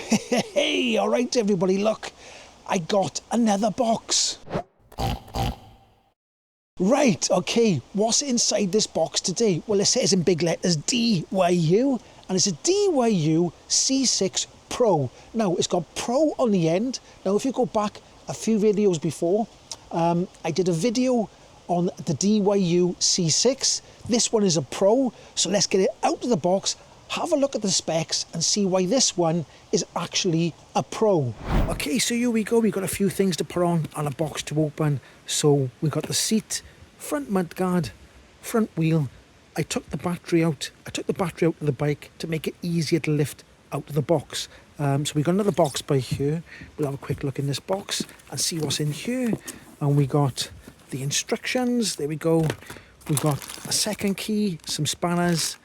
Hey, all right, everybody, look, I got another box. Right, okay, what's inside this box today? Well, it says in big letters DYU, and it's a DYU C6 Pro. Now, it's got Pro on the end. Now, if you go back a few videos before, I did a video on the DYU C6. This one is a Pro, so let's get it out of the box, have a look at the specs and see why this one is actually a Pro. Okay, so here we go. We've got a few things to put on and a box to open. So we've got the seat, front mudguard, front wheel. I took the battery out. I took the battery out of the bike to make it easier to lift out of the box. So we've got another box by here. We'll have a quick look in this box and see what's in here. And we got the instructions. There we go. We've got a second key, some spanners.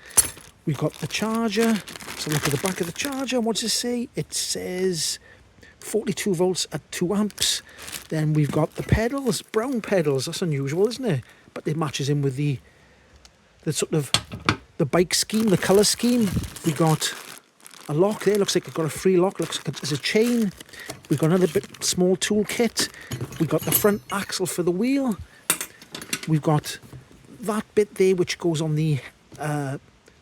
We've got the charger. So look at the back of the charger. What does it say? It says 42 volts at 2 amps. Then we've got the pedals, brown pedals. That's unusual, isn't it? But it matches in with the sort of the bike scheme, the colour scheme. We got a lock there. Looks like it's got a free lock. Looks like it's a chain. We've got another bit small tool kit. We've got the front axle for the wheel. We've got that bit there which goes on the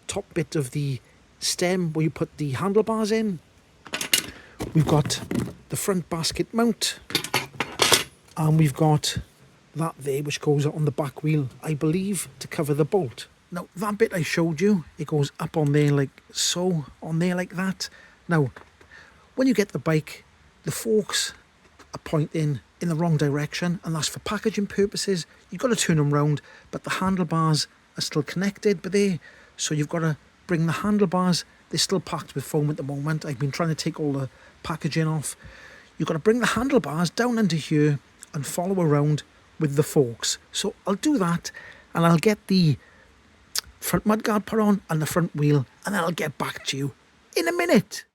top bit of the stem where you put the handlebars in. We've got the front basket mount, and we've got that there which goes on the back wheel, I believe, to cover the bolt. Now that bit I showed you, it goes up on there like so, on there like that. Now when you get the bike, the forks are pointing in the wrong direction, and that's for packaging purposes. You've got to turn them round, but the handlebars are still connected but there, so you've got to bring the handlebars. They're still packed with foam at the moment. I've been trying to take all the packaging off. You've got to bring the handlebars down into here and follow around with the forks. So I'll do that, and I'll get the front mudguard put on and the front wheel, and then I'll get back to you in a minute.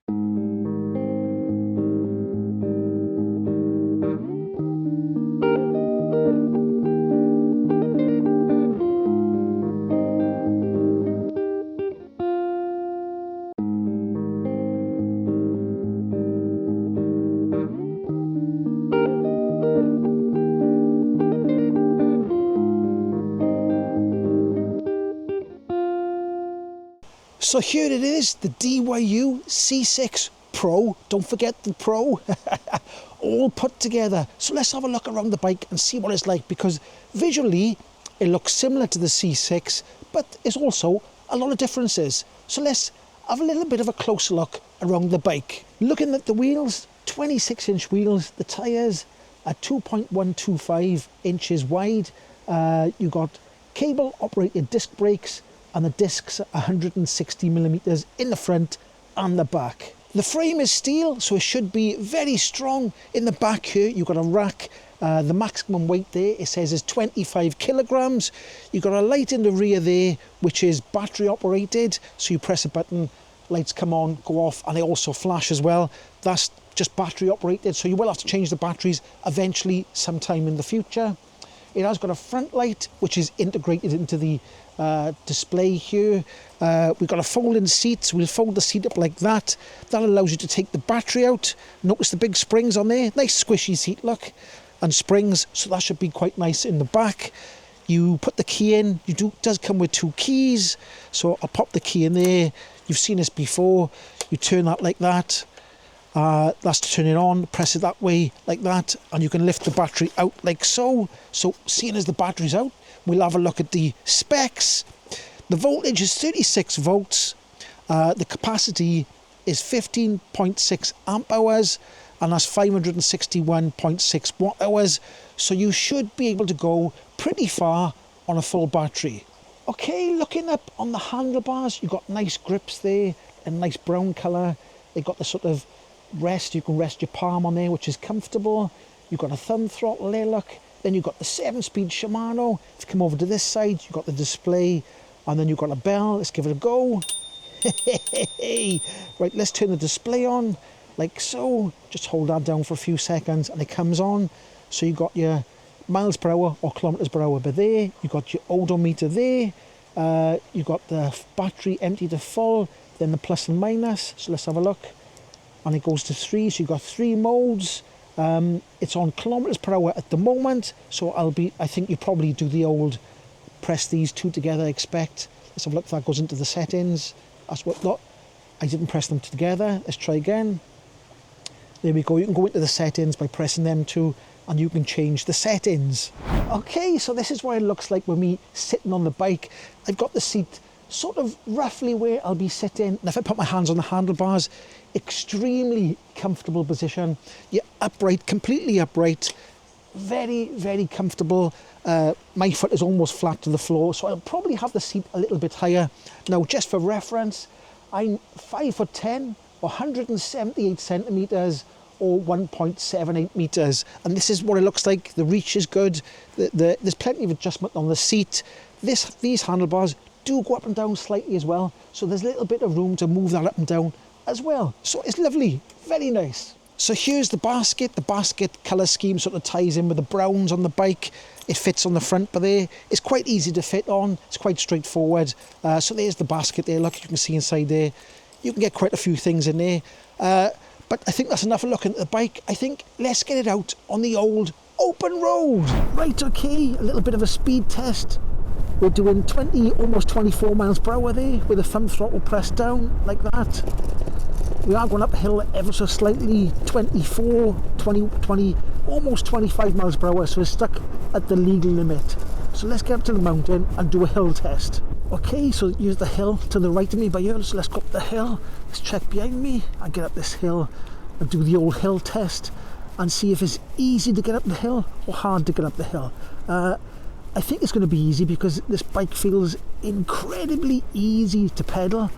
So here it is, the DYU C6 Pro. Don't forget the Pro. All put together. So let's have a look around the bike and see what it's like, because visually it looks similar to the C6, but there's also a lot of differences. So let's have a little bit of a closer look around the bike. Looking at the wheels, 26-inch wheels. The tyres are 2.125 inches wide. You got cable operated disc brakes, and the discs are 160 millimeters in the front and the back. The frame is steel, so it should be very strong. In the back here, you've got a rack. The maximum weight there, it says, is 25 kilograms. You've got a light in the rear there, which is battery operated. So you press a button, lights come on, go off, and they also flash as well. That's just battery operated, so you will have to change the batteries eventually sometime in the future. It has got a front light, which is integrated into the display here. We've got a folding seat, so we'll fold the seat up like that. That allows you to take the battery out. Notice the big springs on there. Nice squishy seat look, and springs, so that should be quite nice in the back. You put the key in. It does come with 2 keys, so I'll pop the key in there. You've seen this before. You turn that like that. That's to turn it on. Press it that way like that, and you can lift the battery out like so. So seeing as the battery's out, we'll have a look at the specs. The voltage is 36 volts. The capacity is 15.6 amp hours, and that's 561.6 watt hours. So you should be able to go pretty far on a full battery. Okay, looking up on the handlebars, you've got nice grips there, a nice brown colour. They've got the sort of rest, you can rest your palm on there, which is comfortable. You've got a thumb throttle there, look. Then you've got the 7-speed Shimano. If you come over to this side, you've got the display, and then you've got a bell. Let's give it a go. Right, let's turn the display on like so. Just hold that down for a few seconds and it comes on. So you've got your miles per hour or kilometers per hour by there. You've got your odometer there. You've got the battery empty to full, then the plus and minus. So let's have a look. and it goes to 3, so you've got 3 modes. It's on kilometers per hour at the moment, so I think you probably do the old press these 2 together, I expect. Let's have a look if that goes into the settings. That's what, look, I didn't press them together. Let's try again. There we go, you can go into the settings by pressing them 2, and you can change the settings. Okay, so this is what it looks like when we sitting on the bike. I've got the seat sort of roughly where I'll be sitting, and if I put my hands on the handlebars, extremely comfortable position. You're upright, completely upright, very, very comfortable. My foot is almost flat to the floor, so I'll probably have the seat a little bit higher. Now, just for reference, I'm 5'10", 178 centimetres, or 1.78 metres, and this is what it looks like. The reach is good. There's plenty of adjustment on the seat. These handlebars do go up and down slightly as well, so there's a little bit of room to move that up and down as well. So it's lovely, very nice. So here's the basket. The basket colour scheme sort of ties in with the browns on the bike. It fits on the front, but there it's quite easy to fit on. It's quite straightforward. So there's the basket there. Look, you can see inside there. You can get quite a few things in there. But I think that's enough of looking at the bike. I think let's get it out on the old open road. Right, okay, a little bit of a speed test. We're doing 20, almost 24 miles per hour there with the thumb throttle pressed down like that. We are going uphill ever so slightly, 24, 20, almost 25 miles per hour, so we're stuck at the legal limit. So let's get up to the mountain and do a hill test. Okay, so here's the hill to the right of me by here, so let's go up the hill. Let's check behind me and get up this hill and do the old hill test and see if it's easy to get up the hill or hard to get up the hill. I think it's going to be easy because this bike feels incredibly easy to pedal,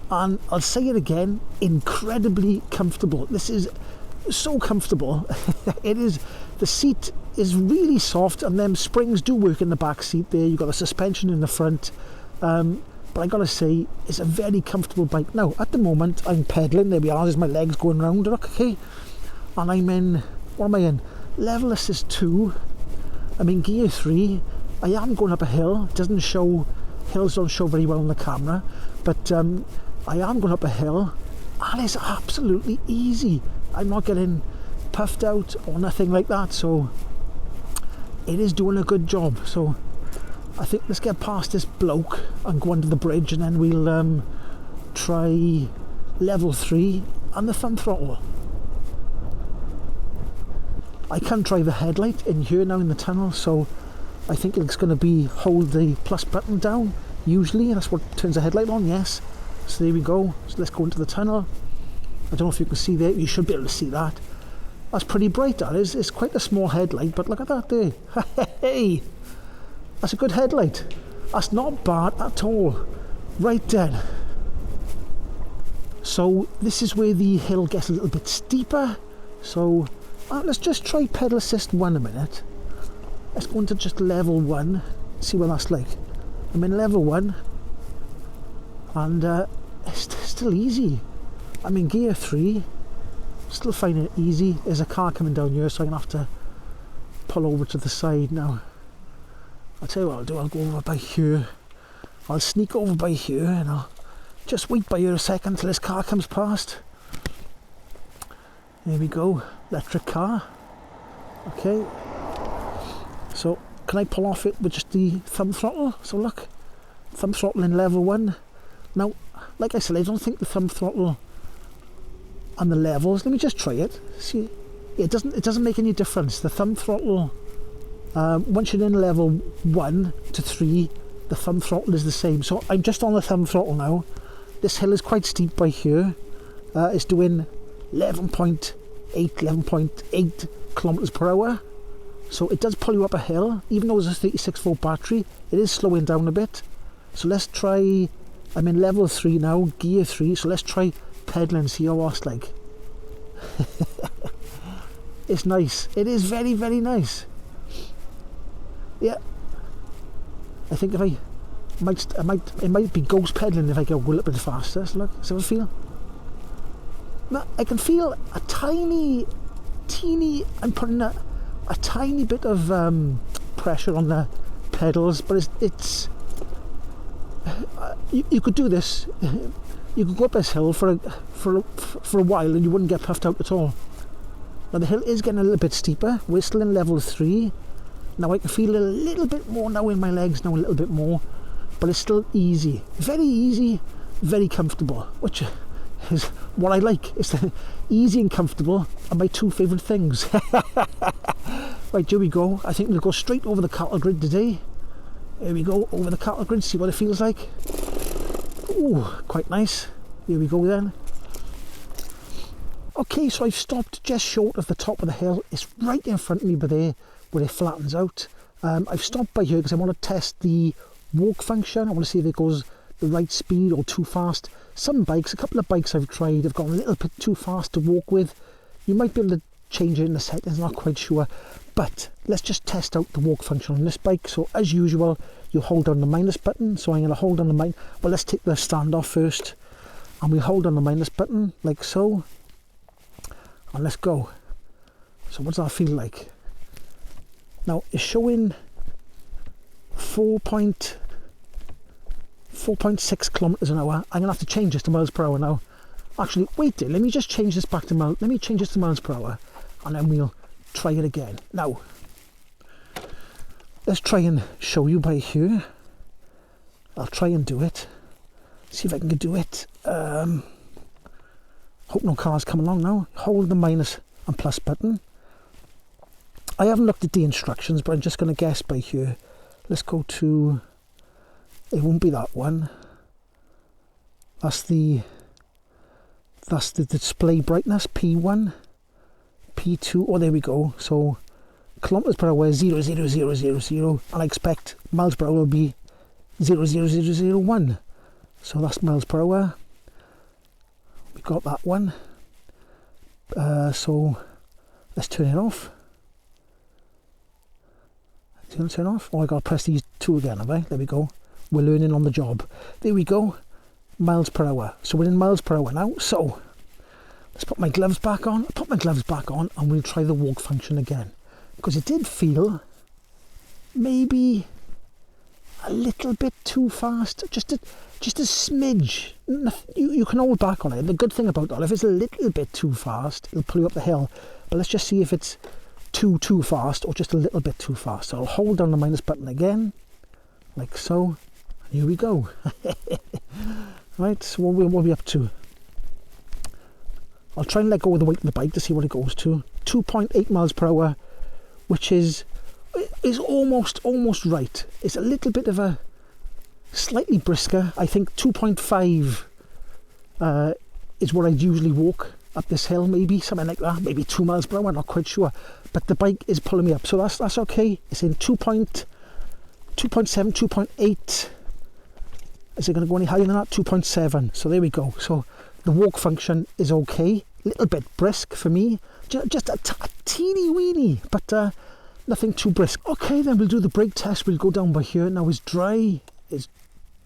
and I'll say it again, incredibly comfortable. This is so comfortable. It is. The seat is really soft, and them springs do work in the back seat there. You've got a suspension in the front. But I gotta say, it's a very comfortable bike. Now, at the moment, I'm pedaling. There we are. There's my legs going round. Look, okay. And I'm in. What am I in? Level assist 2. I'm in gear 3. I am going up a hill. It doesn't show. Hills don't show very well on the camera, but I am going up a hill, and it's absolutely easy. I'm not getting puffed out or nothing like that. So it is doing a good job. So I think let's get past this bloke and go under the bridge, and then we'll try level 3 and the thumb throttle. I can try the headlight in here now in the tunnel, so I think it's going to be hold the plus button down. Usually that's what turns the headlight on, yes. So there we go. So let's go into the tunnel. I don't know if you can see there. You should be able to see that. That's pretty bright, that is. It's quite a small headlight, but look at that there. Hey! That's a good headlight. That's not bad at all. Right then. So this is where the hill gets a little bit steeper. So let's just try pedal assist 1 a minute. Let's go into just level 1. See what that's like. I'm in level 1. And it's still easy. I'm in gear 3. Still finding it easy. There's a car coming down here, so I'm going to have to pull over to the side now. I'll tell you what I'll do, I'll go over by here. I'll sneak over by here and I'll just wait by here a second till this car comes past. There we go, electric car. Okay. So, can I pull off it with just the thumb throttle? So look, thumb throttle in level 1. Now, like I said, I don't think the thumb throttle and the levels, let me just try it. See, it doesn't make any difference. The thumb throttle, once you're in level 1 to 3, the thumb throttle is the same. So I'm just on the thumb throttle now. This hill is quite steep by here. It's doing 11.8 kilometers per hour. So it does pull you up a hill, even though it's a 36 volt battery. It is slowing down a bit. So let's try. I'm in level 3 now, gear 3. So let's try pedaling, see how that's like. It's nice. It is very, very nice. Yeah. I think if it might be ghost pedaling if I go a little bit faster. So look, see what I feel? Now, I can feel a teeny, I'm putting a tiny bit of pressure on the pedals, but it's you could do this you could go up this hill for a while and you wouldn't get puffed out at all. Now the hill is getting a little bit steeper. We're still in level 3. Now I can feel a little bit more now in my legs, now a little bit more, but it's still easy, very comfortable, which is what I like. It's the easy and comfortable are my two favourite things. Right, here we go. I think we'll go straight over the cattle grid today. Here we go, over the cattle grid, see what it feels like. Ooh, quite nice. Here we go then. Okay, so I've stopped just short of the top of the hill. It's right in front of me by there, where it flattens out. I've stopped by here because I want to test the walk function. I want to see if it goes the right speed or too fast. Some bikes, a couple of bikes I've tried, have gone a little bit too fast to walk with. You might be able to change it in the settings, not quite sure. But let's just test out the walk function on this bike. So as usual, you hold down the minus button. So I'm going to hold on the minus. Well, let's take the stand off first. And we hold on the minus button, like so. And let's go. So what does that feel like? Now it's showing 4.6 kilometers an hour. I'm gonna have to change this to miles per hour now. Actually, wait there. Let me just change this back to miles. Let me change this to miles per hour, and then we'll try it again. Now, let's try and show you by here. I'll try and do it. See if I can do it. Hope no cars come along now. Hold the minus and plus button. I haven't looked at the instructions, but I'm just going to guess by here. Let's go to... It won't be that one. That's the display brightness, P1, P2. Oh, there we go. So kilometers per hour is 0,0000, and I expect miles per hour will be 0,0001. So that's miles per hour. We got that one. So let's turn it off. Is it going to turn off? Oh, I got to press these two again, have I? There we go. We're learning on the job. There we go. Miles per hour. So we're in miles per hour now. So let's put my gloves back on. I'll put my gloves back on and we'll try the walk function again. Because it did feel maybe a little bit too fast. Just a smidge. You can hold back on it. The good thing about that, if it's a little bit too fast, it'll pull you up the hill. But let's just see if it's too fast or just a little bit too fast. So I'll hold down the minus button again, like so. And here we go. Right, so what are we up to? I'll try and let go of the weight of the bike to see what it goes to. 2.8 miles per hour, which is almost right. It's a little bit of a slightly brisker. I think 2.5 is what I'd usually walk up this hill, maybe something like that, maybe 2 miles per hour, not quite sure. But the bike is pulling me up, so that's okay. It's in 2.7, 2.8. Is it going to go any higher than that? 2.7. So there we go. So the walk function is okay. A little bit brisk for me. Just a teeny weeny, but nothing too brisk. Okay, then we'll do the brake test. We'll go down by here. Now it's dry. It's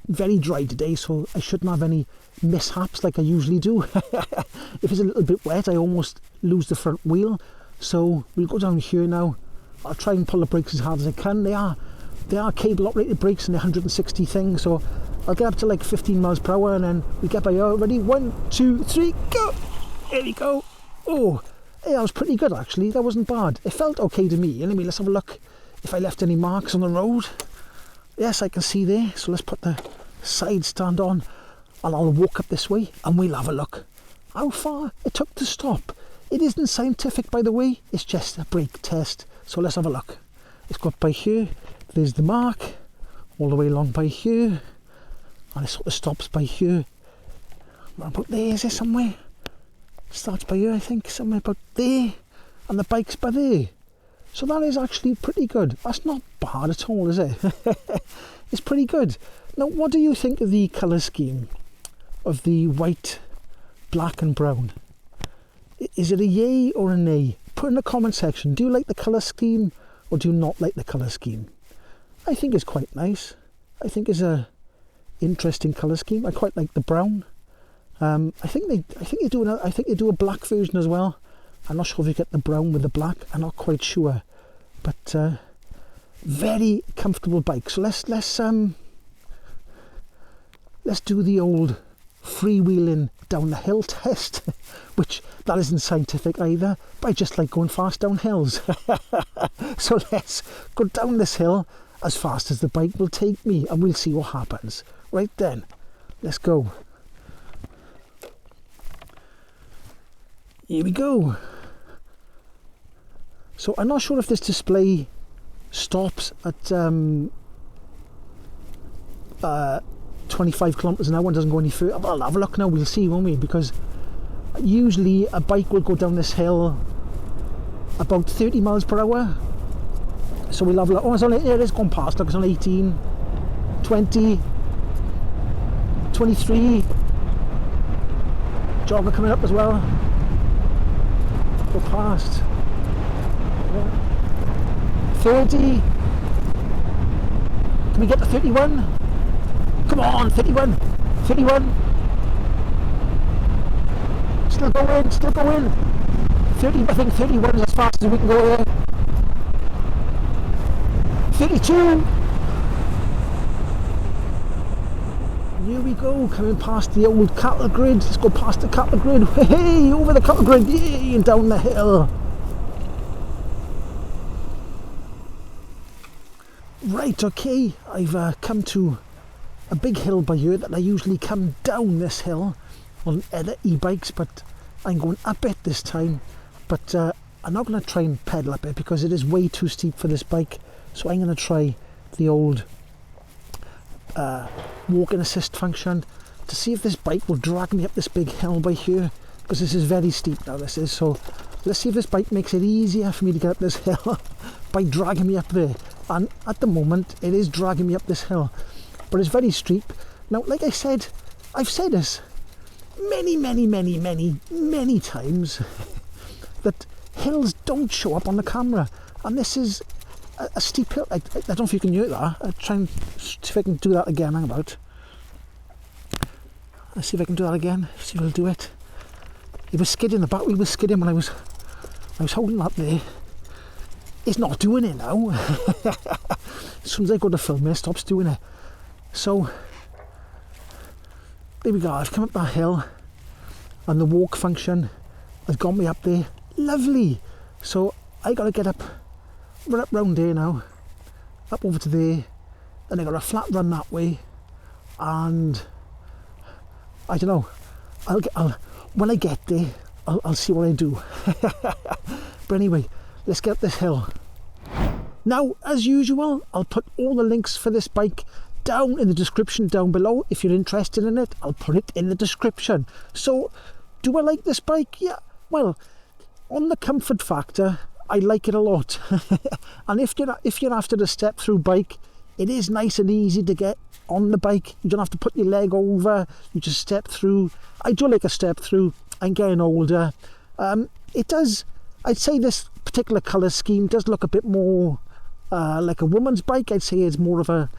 very dry today, so I shouldn't have any mishaps like I usually do. If it's a little bit wet, I almost lose the front wheel. So we'll go down here now. I'll try and pull the brakes as hard as I can. They are cable operated brakes and they're 160 things, so I'll get up to like 15 miles per hour and then we get by here. Ready? 1, 2, 3, go! There we go. Oh, yeah, that was pretty good actually. That wasn't bad. It felt okay to me. Anyway, let's have a look if I left any marks on the road. Yes, I can see there. So let's put the side stand on and I'll walk up this way and we'll have a look how far it took to stop. It isn't scientific, by the way. It's just a brake test. So let's have a look. It's got by here. There's the mark all the way along by here. And it sort of stops by here. About there, is there somewhere? Starts by here, I think, somewhere about there. And the bike's by there. So that is actually pretty good. That's not bad at all, is it? It's pretty good. Now, what do you think of the colour scheme of the white, black and brown? Is it a yay or a nay? Put in the comment section. Do you like the colour scheme or do you not like the colour scheme? I think it's quite nice. I think it's a interesting colour scheme. I quite like the brown. I think they do a black version as well. I'm not sure if you get the brown with the black. I'm not quite sure, but very comfortable bike. So let's do the old freewheeling down the hill test, which that isn't scientific either, but I just like going fast down hills. So let's go down this hill as fast as the bike will take me, and we'll see what happens. Right then, let's go. Here we go. So I'm not sure if this display stops at 25 kilometers an hour and doesn't go any further. But I'll have a look now, we'll see, won't we? Because usually a bike will go down this hill about 30 miles per hour. So we'll have a look. Oh, it's only, yeah, it's gone past. Look, it's on 18, 20, 23. Jogger coming up as well. Go past. 30. Can we get to 31? Come on, 31. 31. Still going, still going. 30, I think 31 is as fast as we can go here. 32. Here we go, coming past the old cattle grid. Let's go past the cattle grid. Hey, over the cattle grid, yay, and down the hill. Right, okay, I've come to a big hill by here that I usually come down this hill on other e-bikes, but I'm going up it this time. But I'm not going to try and pedal up it because it is way too steep for this bike. So I'm going to try the old walking assist function to see if this bike will drag me up this big hill by here, because this is very steep now, this is. So let's see if this bike makes it easier for me to get up this hill by dragging me up there. And at the moment it is dragging me up this hill, but it's very steep. Now, like I said, I've said this many times that hills don't show up on the camera, and this is a steep hill. I don't know if you can hear that. I'll try and see if I can do that again. Hang about. Let's see if I can do that again. See if I'll do it. It was skidding, the battery was skidding when I was holding that there. It's not doing it now. As soon as I go to film it stops doing it. So there we go, I've come up that hill and the walk function has got me up there. Lovely. So I gotta get up, run up round there now, up over to there, then I got a flat run that way, and I don't know, I'll when I get there I'll see what I do. But anyway, let's get up this hill. Now, as usual, I'll put all the links for this bike down in the description down below. If you're interested in it, I'll put it in the description. So, do I like this bike? Yeah, well, on the comfort factor, I like it a lot. And if you're after the step-through bike, it is nice and easy to get on the bike. You don't have to put your leg over, you just step through. I do like a step through. I'm getting older. It does, I'd say this particular colour scheme does look a bit more like a woman's bike. I'd say it's more of a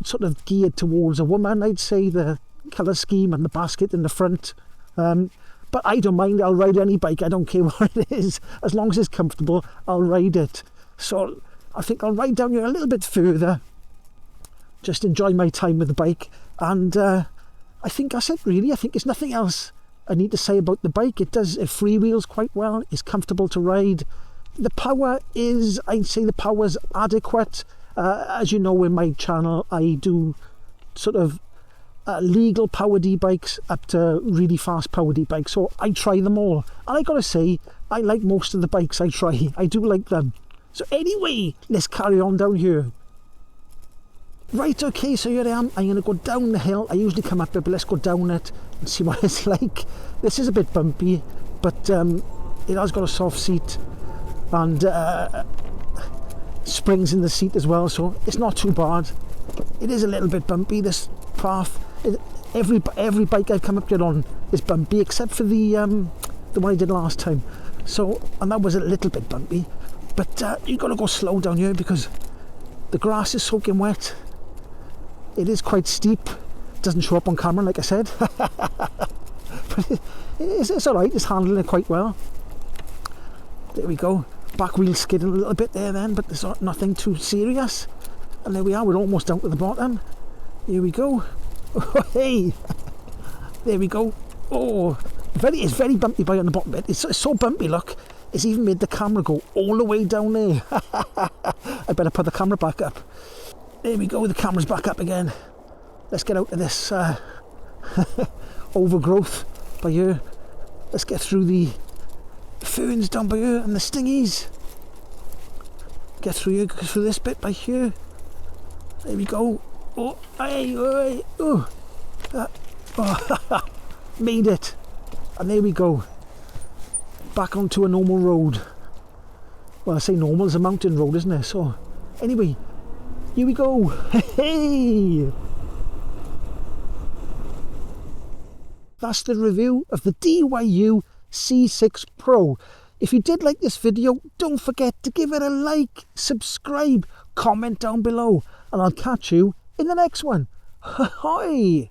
sort of geared towards a woman. I'd say the colour scheme and the basket in the front. But I don't mind, I'll ride any bike, I don't care what it is. As long as it's comfortable, I'll ride it. So I think I'll ride down here a little bit further, just enjoy my time with the bike. And I think that's it really. I think there's nothing else I need to say about the bike. It freewheels quite well, it's comfortable to ride. The power is, I'd say the power's adequate. As you know, in my channel I do sort of legal powered e-bikes up to really fast powered e-bikes, so I try them all, and I gotta say I like most of the bikes I try. I do like them. So anyway, let's carry on down here. Right, okay, so here I am. I'm going to go down the hill. I usually come up it, but let's go down it and see what it's like. This is a bit bumpy, but it has got a soft seat and springs in the seat as well, so it's not too bad. It is a little bit bumpy, this path. Every bike I've come up here on is bumpy, except for the one I did last time. So, and that was a little bit bumpy, but you've got to go slow down here because the grass is soaking wet. It is quite steep. It doesn't show up on camera, like I said. But it's all right. It's handling it quite well. There we go. Back wheel skidding a little bit there then, but there's nothing too serious. And there we are. We're almost down to the bottom. Here we go. Hey, There we go. Oh, it's very bumpy by on the bottom bit. It's so bumpy, look. It's even made the camera go all the way down there. I better put the camera back up. There we go, the camera's back up again. Let's get out of this overgrowth by here. Let's get through the ferns down by here and the stingies. Get through here, go through this bit by here. There we go. Oh, hey, oh. Made it. And there we go. Back onto a normal road. Well, I say normal, it's a mountain road, isn't it? So, anyway, here we go. Hey! That's the review of the DYU C6 Pro. If you did like this video, don't forget to give it a like, subscribe, comment down below, and I'll catch you in the next one. Hi!